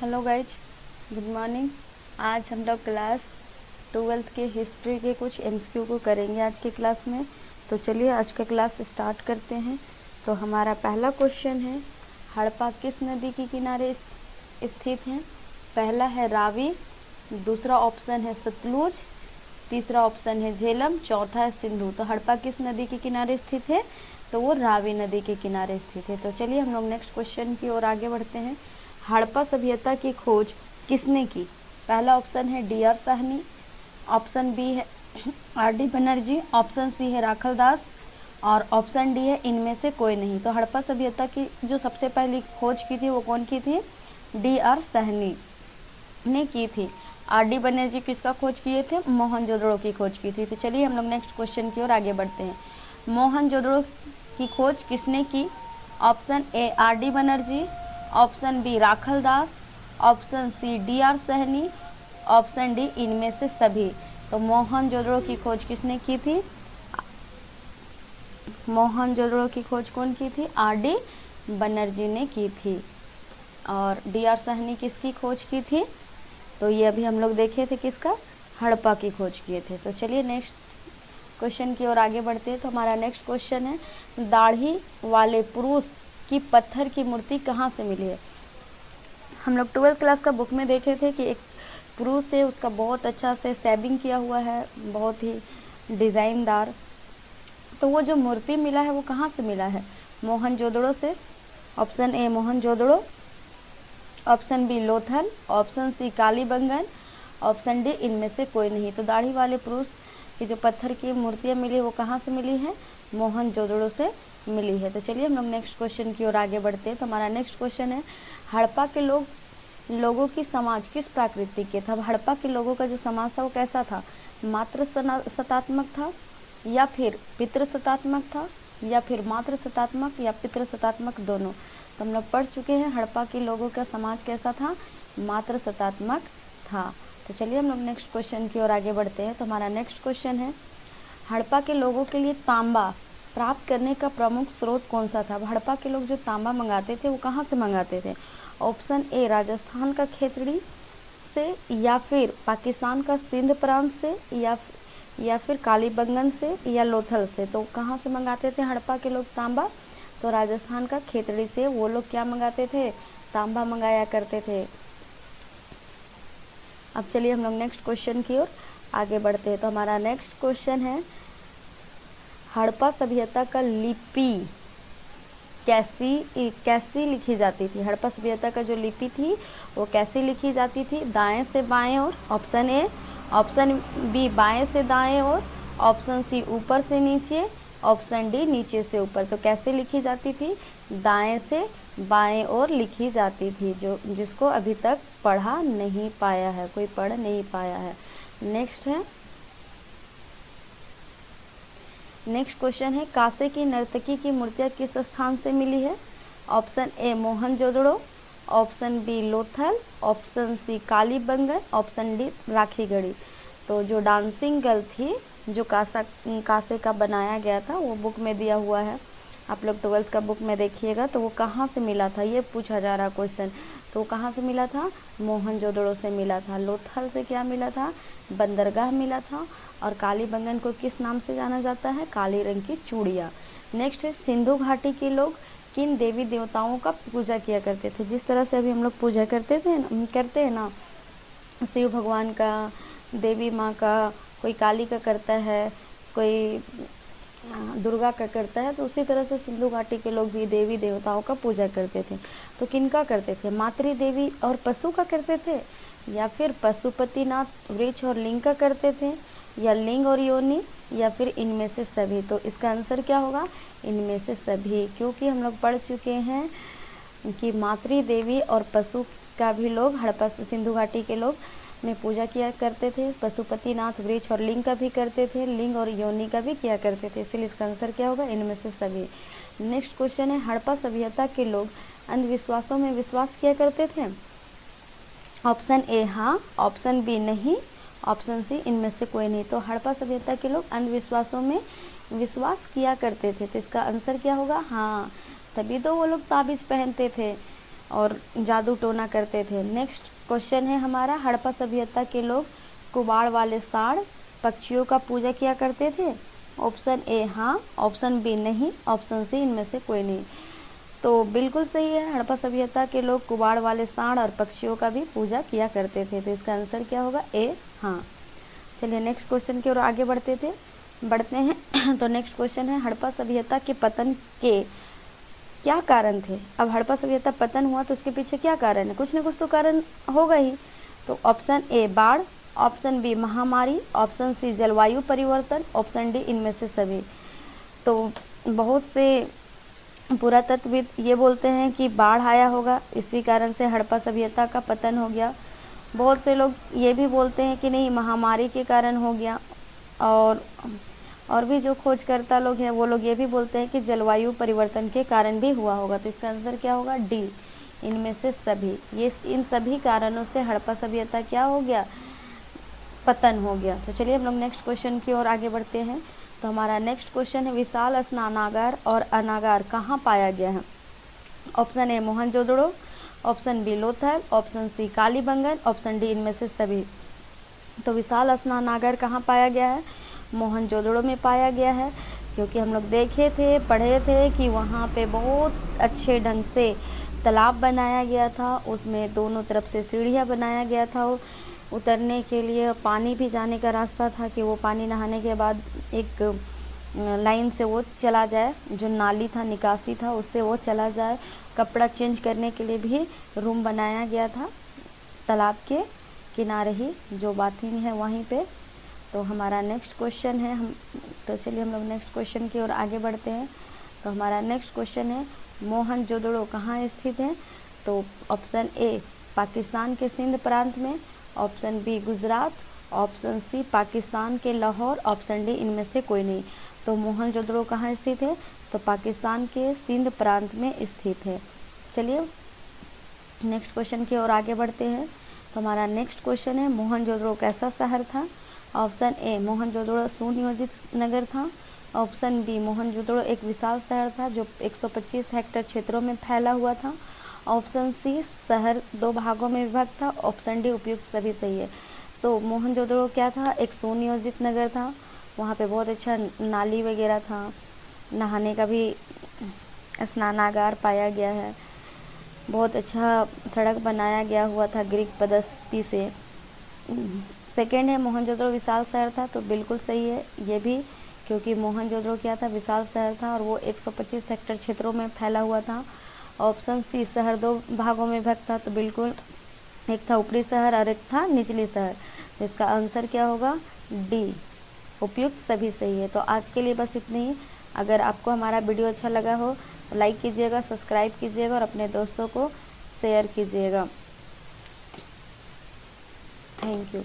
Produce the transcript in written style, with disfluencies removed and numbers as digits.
Hello guys, good morning. आज हम लोग क्लास 12th के हिस्ट्री के कुछ एमसीक्यू को करेंगे आज की क्लास में। तो चलिए आज का क्लास स्टार्ट करते हैं। तो हमारा पहला क्वेश्चन है, हड़प्पा किस नदी के किनारे स्थित है? पहला है रावी, दूसरा ऑप्शन है सतलुज, तीसरा ऑप्शन है झेलम, चौथा है सिंधु। तो हड़प्पा किस नदी के किनारे स्थित है? तो वो रावी नदी के किनारे स्थित है। तो चलिए हम लोग नेक्स्ट क्वेश्चन की ओर आगे बढ़ते हैं। हड़प्पा सभ्यता की खोज किसने की? पहला ऑप्शन है D R Sahni, option B है R D Banerjee, option C है राखल दास और ऑप्शन डी है इनमें से कोई नहीं। तो हड़प्पा सभ्यता की जो सबसे पहली खोज की थी वो कौन की थी? डी आर साहनी ने की थी। आर डी बनर्जी किसका खोज किए थे? मोहनजोदड़ो की खोज की थी। तो चलिए हम लोग नेक्स्ट क्वेश्चन की ओर आगे बढ़ते हैं। मोहनजोदड़ो की खोज किसने की? Option A R D Banerjee, option B Rakhal Das, option C D R Sahni, option D इनमें से सभी। तो मोहनजोदड़ो की खोज किसने की थी? मोहनजोदड़ो की खोज कौन की थी? आर डी बनर्जी ने की थी। और डी आर साहनी किसकी खोज की थी? तो ये अभी हम लोग देखे थे, किसका? हड़प्पा की खोज किए थे। तो चलिए नेक्स्ट क्वेश्चन की ओर आगे बढ़ते हैं। तो हमारा नेक्स्ट क्वेश्चन है, दाढ़ी वाले पुरुष की पत्थर की मूर्ति कहाँ से मिली है? हम लोग 12th क्लास का बुक में देखे थे कि एक पुरुष है, उसका बहुत अच्छा से सेविंग किया हुआ है, बहुत ही डिज़ाइनदार। तो वो जो मूर्ति मिला है वो कहाँ से मिला है? मोहनजोदड़ो से। Option A Mohenjodaro, option B Lothal, option C Kalibangan, option D इनमें से कोई नहीं। तो दाढ़ी वाले पुरुष की जो पत्थर की मूर्तियाँ मिली वो कहाँ से मिली है? मोहनजोदड़ो से मिली है। तो चलिए हम लोग नेक्स्ट क्वेश्चन की ओर आगे बढ़ते हैं। तो हमारा नेक्स्ट क्वेश्चन है, हड़प्पा के लोगों की समाज किस प्रकृति के था? हड़प्पा के लोगों का जो समाज था वो कैसा था? मात्र सतात्मक था, या फिर पितृ सतात्मक था, या फिर मात्र सतात्मक या पितृ सतात्मक, दोनों। तो हम लोग पढ़ चुके हैं हड़प्पा के लोगों का समाज कैसा था? मात्र सतात्मक था। तो चलिए हम लोग नेक्स्ट क्वेश्चन की ओर आगे बढ़ते हैं। तो हमारा नेक्स्ट क्वेश्चन है, हड़प्पा के लोगों के लिए तांबा प्राप्त करने का प्रमुख स्रोत कौन सा था? हड़प्पा के लोग जो तांबा मंगाते थे वो कहाँ से मंगाते थे? ऑप्शन ए राजस्थान का खेतड़ी से, या फिर पाकिस्तान का सिंध प्रांत से, या फिर कालीबंगन से, या लोथल से। तो कहाँ से मंगाते थे हड़प्पा के लोग तांबा? तो राजस्थान का खेतड़ी से वो लोग क्या मंगाते थे? तांबा मंगाया करते थे। अब चलिए हम लोग नेक्स्ट क्वेश्चन की ओर आगे बढ़ते हैं। तो हमारा नेक्स्ट क्वेश्चन है, हड़प्पा सभ्यता का लिपि कैसी लिखी जाती थी? हड़प्पा सभ्यता का जो लिपि थी वो कैसी लिखी जाती थी? दाएं से बाएं ओर, ऑप्शन ए, ऑप्शन बी बाएं से दाएं ओर, ऑप्शन सी ऊपर से नीचे, ऑप्शन डी नीचे से ऊपर। तो कैसे लिखी जाती थी? दाएं से बाएं ओर लिखी जाती थी, जिसको अभी तक पढ़ा नहीं पाया है, कोई पढ़ नहीं पाया है। नेक्स्ट क्वेश्चन है, कांसे की नर्तकी की मूर्तियाँ किस स्थान से मिली है? Option A Mohenjodaro, option B Lothal, option C Kalibangan, option D Rakhigarhi. तो जो डांसिंग गर्ल थी, जो कांसे का बनाया गया था, वो बुक में दिया हुआ है। आप लोग 12th का बुक में देखिएगा। तो वो कहाँ से मिला था, ये पूछा जा रहा क्वेश्चन। तो कहाँ से मिला था? मोहनजोदड़ो से मिला था। लोथल से क्या मिला था? बंदरगाह मिला था। और कालीबंगन को किस नाम से जाना जाता है? काली रंग की चूड़ियाँ। नेक्स्ट है, सिंधु घाटी के लोग किन देवी देवताओं का पूजा किया करते थे? जिस तरह से अभी हम लोग पूजा करते हैं ना, शिव भगवान का, देवी माँ का, कोई काली का करता है, कोई दुर्गा का करता है, तो उसी तरह से सिंधु घाटी के लोग भी देवी देवताओं का पूजा करते थे। तो किन का करते थे? मातृ देवी और पशु का करते थे, या फिर पशुपतिनाथ, वृक्ष और लिंग का करते थे, या लिंग और योनि, या फिर इनमें से सभी। तो इसका आंसर क्या होगा? इनमें से सभी, क्योंकि हम लोग पढ़ चुके हैं कि मातृ देवी और पशु का भी लोग हड़प्पा सिंधु घाटी के लोग में पूजा किया करते थे। पशुपतिनाथ, वृक्ष और लिंग का भी करते थे, लिंग और योनि का भी किया करते थे। इसलिए इसका आंसर क्या होगा? इनमें से सभी। नेक्स्ट क्वेश्चन है, हड़प्पा सभ्यता के लोग अंधविश्वासों में विश्वास किया करते थे? ऑप्शन ए हाँ, ऑप्शन बी नहीं, ऑप्शन सी इनमें से कोई नहीं। तो हड़प्पा सभ्यता के लोग अंधविश्वासों में विश्वास किया करते थे। तो इसका आंसर क्या होगा? हाँ, तभी तो वो लोग ताबीज़ पहनते थे। और जादू टोना करते थे। नेक्स्ट क्वेश्चन है हमारा, हड़प्पा सभ्यता के लोग कुबाड़ वाले सांड पक्षियों का पूजा किया करते थे। ऑप्शन ए हाँ, ऑप्शन बी नहीं, ऑप्शन सी इनमें से कोई नहीं। तो बिल्कुल सही है, हड़प्पा सभ्यता के लोग कुबाड़ वाले सांड और पक्षियों का भी पूजा किया करते थे। तो इसका आंसर क्या होगा, ए हाँ। चलिए नेक्स्ट क्वेश्चन की ओर आगे बढ़ते हैं। तो नेक्स्ट क्वेश्चन है, हड़प्पा सभ्यता के पतन के क्या कारण थे। अब हड़प्पा सभ्यता पतन हुआ तो उसके पीछे क्या कारण है, कुछ न कुछ तो कारण होगा ही। तो ऑप्शन ए बाढ़, ऑप्शन बी महामारी, ऑप्शन सी जलवायु परिवर्तन, ऑप्शन डी इनमें से सभी। तो बहुत से पुरातत्वविद ये बोलते हैं कि बाढ़ आया होगा, इसी कारण से हड़प्पा सभ्यता का पतन हो गया। बहुत से लोग ये भी बोलते हैं कि नहीं, महामारी के कारण हो गया। और भी जो खोजकर्ता लोग हैं वो लोग ये भी बोलते हैं कि जलवायु परिवर्तन के कारण भी हुआ होगा। तो इसका आंसर क्या होगा, डी इनमें से सभी। ये इन सभी कारणों से हड़प्पा सभ्यता क्या हो गया, पतन हो गया। तो चलिए हम लोग नेक्स्ट क्वेश्चन की ओर आगे बढ़ते हैं। तो हमारा नेक्स्ट क्वेश्चन है, विशाल स्नानागार और अनागार कहाँ पाया गया है। Option A Mohenjodaro, option B Lothal, option C Kalibangan, option D इनमें से सभी। तो विशाल स्नानागार कहाँ पाया गया है, मोहनजोदड़ो में पाया गया है। क्योंकि हम लोग देखे थे, पढ़े थे कि वहाँ पे बहुत अच्छे ढंग से तालाब बनाया गया था, उसमें दोनों तरफ से सीढ़ियाँ बनाया गया था उतरने के लिए, पानी भी जाने का रास्ता था कि वो पानी नहाने के बाद एक लाइन से वो चला जाए, जो नाली था, निकासी था, उससे वो चला जाए। कपड़ा चेंज करने के लिए भी रूम बनाया गया था तालाब के किनारे ही, जो बाथिंग है वहीं पे। तो हमारा नेक्स्ट क्वेश्चन है, तो चलिए हम लोग नेक्स्ट क्वेश्चन की ओर आगे बढ़ते हैं। तो हमारा नेक्स्ट क्वेश्चन है, मोहनजोदड़ो कहाँ स्थित है। तो ऑप्शन ए पाकिस्तान के सिंध प्रांत में, option B Gujarat, option C Pakistan के लाहौर, ऑप्शन डी इनमें से कोई नहीं। तो मोहनजोदड़ो कहाँ स्थित है, तो पाकिस्तान के सिंध प्रांत में स्थित है। चलिए नेक्स्ट क्वेश्चन की ओर आगे बढ़ते हैं। तो हमारा नेक्स्ट क्वेश्चन है, मोहनजोदड़ो कैसा शहर था। ऑप्शन ए मोहनजोदड़ो सुनियोजित नगर था, ऑप्शन बी मोहनजोदड़ो एक विशाल शहर था जो 125 हेक्टेयर क्षेत्रों में फैला हुआ था, ऑप्शन सी शहर 2 भागों में विभक्त था, ऑप्शन डी उपयुक्त सभी सही है। तो मोहनजोदड़ो क्या था, एक सुनियोजित नगर था, वहाँ पे बहुत अच्छा नाली वगैरह था, नहाने का भी स्नानागार पाया गया है, बहुत अच्छा सड़क बनाया गया हुआ था ग्रीक पद्धति से। सेकेंड है मोहनजोदड़ो विशाल शहर था, तो बिल्कुल सही है ये भी, क्योंकि मोहनजोदड़ो क्या था, विशाल शहर था और वो 125 हेक्टेयर क्षेत्रों में फैला हुआ था। ऑप्शन सी शहर 2 भागों में विभक्त था, तो बिल्कुल एक था ऊपरी शहर और एक था निचली शहर। तो इसका आंसर क्या होगा, डी उपयुक्त सभी सही है। तो आज के लिए बस इतनी ही। अगर आपको हमारा वीडियो अच्छा लगा हो तो लाइक कीजिएगा, सब्सक्राइब कीजिएगा और अपने दोस्तों को शेयर कीजिएगा। Thank you.